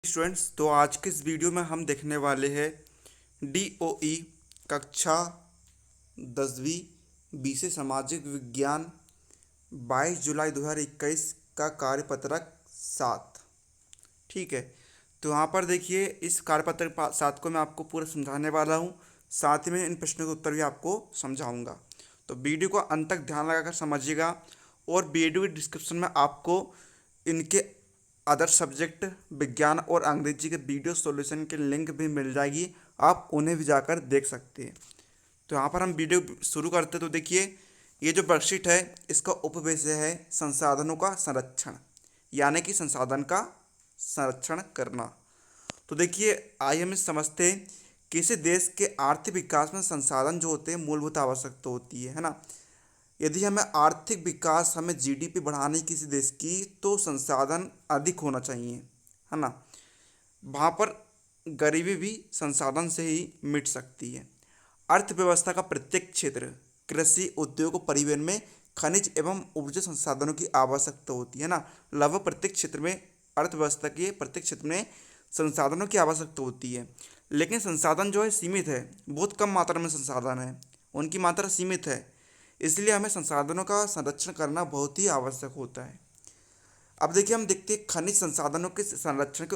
Students, तो आज के इस वीडियो में हम देखने वाले हैं डीओई कक्षा 10वीं विषय सामाजिक विज्ञान 22 जुलाई 2021 का कार्यपत्रक 7। ठीक है, तो यहाँ पर देखिए इस कार्यपत्रक 7 को मैं आपको पूरा समझाने वाला हूँ। साथ ही में इन प्रश्नों के उत्तर भी आपको समझाऊंगा, तो वीडियो को अंत तक ध्यान लगाकर समझिएगा। और वीडियो की डिस्क्रिप्शन में आपको इनके अदर सब्जेक्ट विज्ञान और अंग्रेजी के वीडियो सॉल्यूशन के लिंक भी मिल जाएगी, आप उन्हें भी जाकर देख सकते हैं। तो यहाँ पर हम वीडियो शुरू करते हैं। तो देखिए ये जो वर्कशीट है इसका उपविषय है संसाधनों का संरक्षण, यानी कि संसाधन का संरक्षण करना। तो देखिए आइए हम समझते हैं, किसी देश के आर्थिक विकास में संसाधन जो होते हैं मूलभूत आवश्यकता होती है ना। यदि हमें आर्थिक विकास, हमें जीडीपी बढ़ानी किसी देश की, तो संसाधन अधिक होना चाहिए, है ना। वहाँ पर गरीबी भी संसाधन से ही मिट सकती है। अर्थव्यवस्था का प्रत्येक क्षेत्र, कृषि, उद्योग, परिवहन में खनिज एवं ऊर्जा संसाधनों की आवश्यकता होती है ना। लगभग प्रत्येक क्षेत्र में, अर्थव्यवस्था के प्रत्येक क्षेत्र में संसाधनों की आवश्यकता होती है। लेकिन संसाधन जो है सीमित है, बहुत कम मात्रा में संसाधन है, उनकी मात्रा सीमित है। इसलिए हमें संसाधनों का संरक्षण करना बहुत ही आवश्यक होता है। अब देखिए हम देखते हैं खनिज संसाधनों के संरक्षण के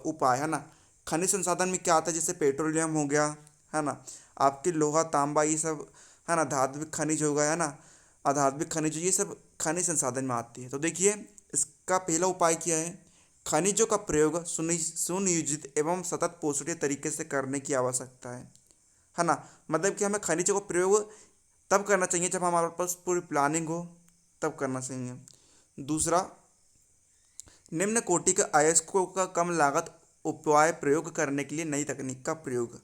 उपाय, है ना। खनिज संसाधन में क्या आता है, जैसे पेट्रोलियम हो गया, है ना, आपके लोहा तांबा ये सब, है ना, धात्विक खनिज हो गया, है ना, अधात्विक खनिज, ये सब खनिज संसाधन में आती है। तो देखिए इसका पहला उपाय क्या है, खनिजों का प्रयोग सुनियोजित एवं सतत पोषणीय तरीके से करने की आवश्यकता है ना। मतलब कि हमें खनिजों का प्रयोग तब करना चाहिए जब हमारे पास पूरी प्लानिंग हो, तब करना चाहिए। दूसरा, निम्न कोटि के अयस्कों का कम लागत उपाय प्रयोग करने के लिए नई तकनीक का प्रयोग।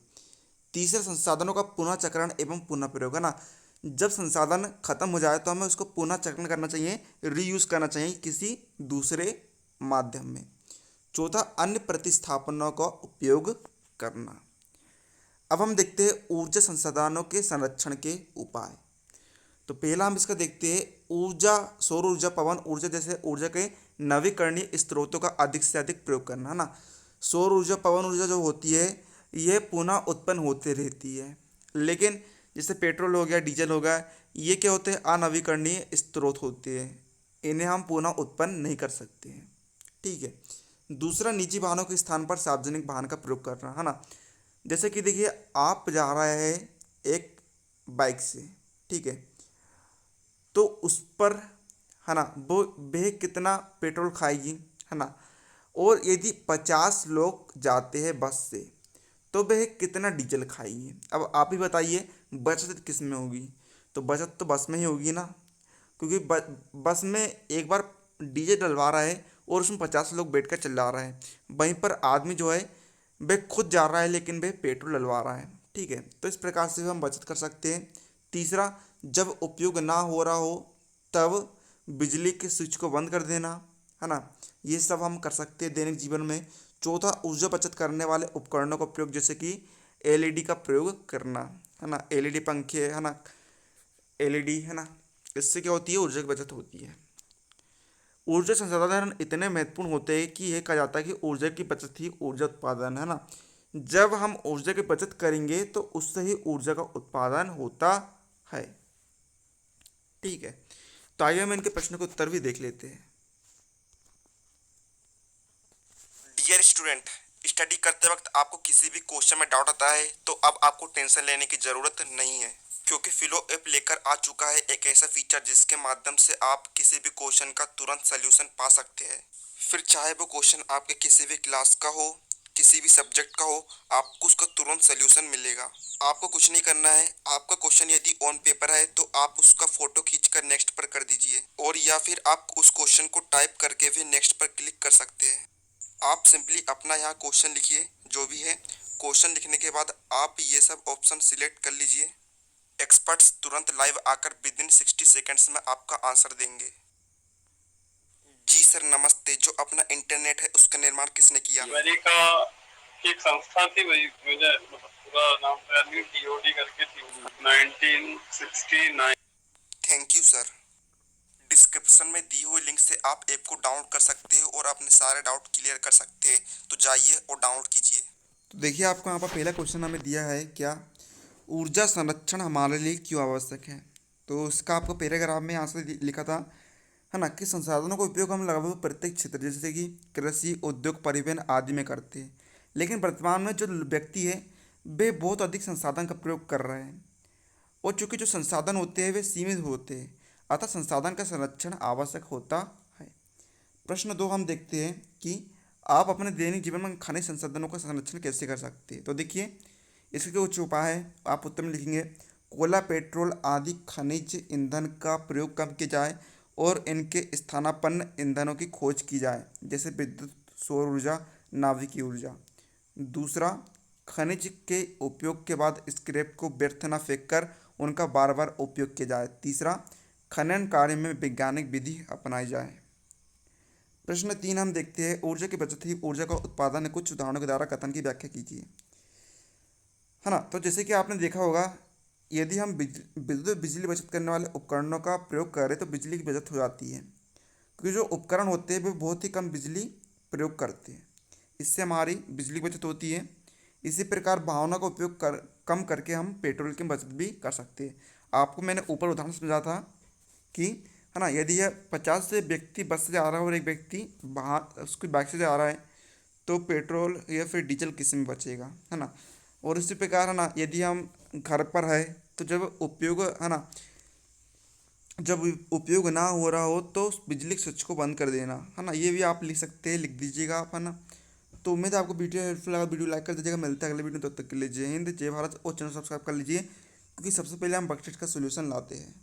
तीसरा, संसाधनों का पुनः चक्रण एवं पुनः प्रयोग, है ना। जब संसाधन खत्म हो जाए तो हमें उसको पुनः चक्रण करना चाहिए, रीयूज करना चाहिए किसी दूसरे माध्यम में। चौथा, अन्य प्रतिस्थापनों का उपयोग करना। अब हम देखते हैं ऊर्जा संसाधनों के संरक्षण के उपाय। तो पहला हम इसका देखते हैं ऊर्जा, सौर ऊर्जा, पवन ऊर्जा जैसे ऊर्जा के नवीकरणीय स्रोतों का अधिक से अधिक प्रयोग करना, है ना। सौर ऊर्जा, पवन ऊर्जा जो होती है ये पुनः उत्पन्न होती रहती है, लेकिन जैसे पेट्रोल हो गया, डीजल हो गया, ये क्या होते हैं, अनवीकरणीय स्रोत होते हैं, इन्हें हम पुनः उत्पन्न नहीं कर सकते हैं। ठीक है। दूसरा, निजी वाहनों के स्थान पर सार्वजनिक वाहन का प्रयोग करना, है ना। जैसे कि देखिए आप जा रहे हैं एक बाइक से, ठीक है, तो उस पर, है ना, वो वह कितना पेट्रोल खाएगी, है ना। और यदि 50 लोग जाते हैं बस से तो वह कितना डीजल खाएगी। अब आप ही बताइए बचत किस में होगी, तो बचत तो बस में ही होगी ना, क्योंकि बस में एक बार डीजल डलवा रहा है और उसमें 50 लोग बैठ कर चला रहा है। वहीं पर आदमी जो है वह खुद जा रहा है लेकिन वह पेट्रोल डलवा रहा है। ठीक है, तो इस प्रकार से हम बचत कर सकते हैं। तीसरा, जब उपयोग ना हो रहा हो तब बिजली के स्विच को बंद कर देना, है ना, ये सब हम कर सकते हैं दैनिक जीवन में। चौथा, ऊर्जा बचत करने वाले उपकरणों का प्रयोग, जैसे कि एलईडी का प्रयोग करना, है ना। एलईडी पंखे, है ना, एलईडी, है ना, इससे क्या होती है, ऊर्जा की बचत होती है। ऊर्जा संसाधन इतने महत्वपूर्ण होते हैं कि यह कहा जाता है कि ऊर्जा की बचत ही ऊर्जा उत्पादन, है ना। जब हम ऊर्जा की बचत करेंगे तो उससे ही ऊर्जा का उत्पादन होता है। ठीक है, तो आइए हम इनके प्रश्न के उत्तर भी देख लेते हैं। डियर स्टूडेंट, स्टडी करते वक्त आपको किसी भी क्वेश्चन में डाउट आता है तो अब आपको टेंशन लेने की ज़रूरत नहीं है, क्योंकि फिलो ऐप लेकर आ चुका है एक ऐसा फीचर जिसके माध्यम से आप किसी भी क्वेश्चन का तुरंत सल्यूशन पा सकते हैं। फिर चाहे वो क्वेश्चन आपके किसी भी क्लास का हो, किसी भी सब्जेक्ट का हो, आपको उसका तुरंत सल्यूशन मिलेगा। आपको कुछ नहीं करना है, आपका क्वेश्चन यदि ऑन पेपर है तो आप उसका फोटो खींचकर नेक्स्ट पर कर दीजिए, और या फिर आप उस क्वेश्चन को टाइप करके भी नेक्स्ट पर क्लिक कर सकते हैं। आप सिंपली अपना यहाँ क्वेश्चन लिखिए जो भी है, क्वेश्चन लिखने के बाद आप ये सब ऑप्शन सिलेक्ट कर लीजिए। एक्सपर्ट्स तुरंत लाइव आकर विद इन 60 सेकेंड्स में आपका आंसर देंगे। जी सर नमस्ते, जो अपना इंटरनेट है उसका निर्माण किसने किया? अमेरिका की एक संस्था थी, वही मुझे पूरा नाम DOD करके थी, 1969। Thank you sir. डिस्क्रिप्शन में दी हुई लिंक से आप ऐप को डाउनलोड कर सकते हो और अपने सारे डाउट क्लियर कर सकते हैं। तो जाइए और डाउनलोड कीजिए। तो देखिए, आपको यहाँ पर पहला क्वेश्चन हमें दिया है, क्या ऊर्जा संरक्षण हमारे लिए क्यों आवश्यक है। तो इसका आपको पैराग्राफ में आंसर लिखा था, है ना, कि संसाधनों का उपयोग हम लगभग प्रत्येक क्षेत्र जैसे कि कृषि, उद्योग, परिवहन आदि में करते हैं। लेकिन वर्तमान में जो व्यक्ति है वे बहुत अधिक संसाधन का प्रयोग कर रहे हैं, और चूंकि जो संसाधन होते हैं वे सीमित होते हैं, अतः संसाधन का संरक्षण आवश्यक होता है। प्रश्न 2 हम देखते हैं कि आप अपने दैनिक जीवन में खनिज संसाधनों का संरक्षण कैसे कर सकते हैं। तो देखिए, इसके कुछ उपाय है, आप उत्तर में लिखेंगे कोयला, पेट्रोल आदि खनिज ईंधन का प्रयोग कम किया जाए और इनके स्थानापन्न ईंधनों की खोज की जाए, जैसे विद्युत, सौर ऊर्जा, नाभिकीय ऊर्जा। दूसरा, खनिज के उपयोग के बाद स्क्रैप को व्यर्थ न फेंककर उनका बार बार उपयोग किया जाए। तीसरा, खनन कार्य में वैज्ञानिक विधि अपनाई जाए। प्रश्न 3 हम देखते हैं, ऊर्जा की बचत ही ऊर्जा का उत्पादन है, कुछ उदाहरणों के द्वारा कथन की व्याख्या कीजिए। है ना, तो जैसे कि आपने देखा होगा, यदि हम बिजली बचत करने वाले उपकरणों का प्रयोग करें तो बिजली की बचत हो जाती है, क्योंकि जो उपकरण होते हैं वे बहुत ही कम बिजली प्रयोग करते हैं, इससे हमारी बिजली बचत होती है। इसी प्रकार भावना का उपयोग कम करके हम पेट्रोल की बचत भी कर सकते हैं। आपको मैंने ऊपर उदाहरण समझा था कि, है ना, यदि यह 50 से व्यक्ति बस से जा रहा है और एक व्यक्ति बाहर उसकी बाइक से जा रहा है, तो पेट्रोल या फिर डीजल किस में बचेगा, है ना। और इसी प्रकार, है ना, यदि हम घर पर है तो जब उपयोग, है ना, जब उपयोग ना हो रहा हो तो उस बिजली के स्विच को बंद कर देना, है ना, ये भी आप लिख सकते हैं, लिख दीजिएगा आप, है ना। तो उम्मीद है आपको वीडियो हेल्पफुल लगा, वीडियो लाइक कर दीजिएगा। मिलता है अगले वीडियो, तब तक के लिए जय हिंद, जय भारत, और चैनल सब्सक्राइब कर लीजिए, क्योंकि सबसे पहले हम बजट का सोल्यूशन लाते हैं।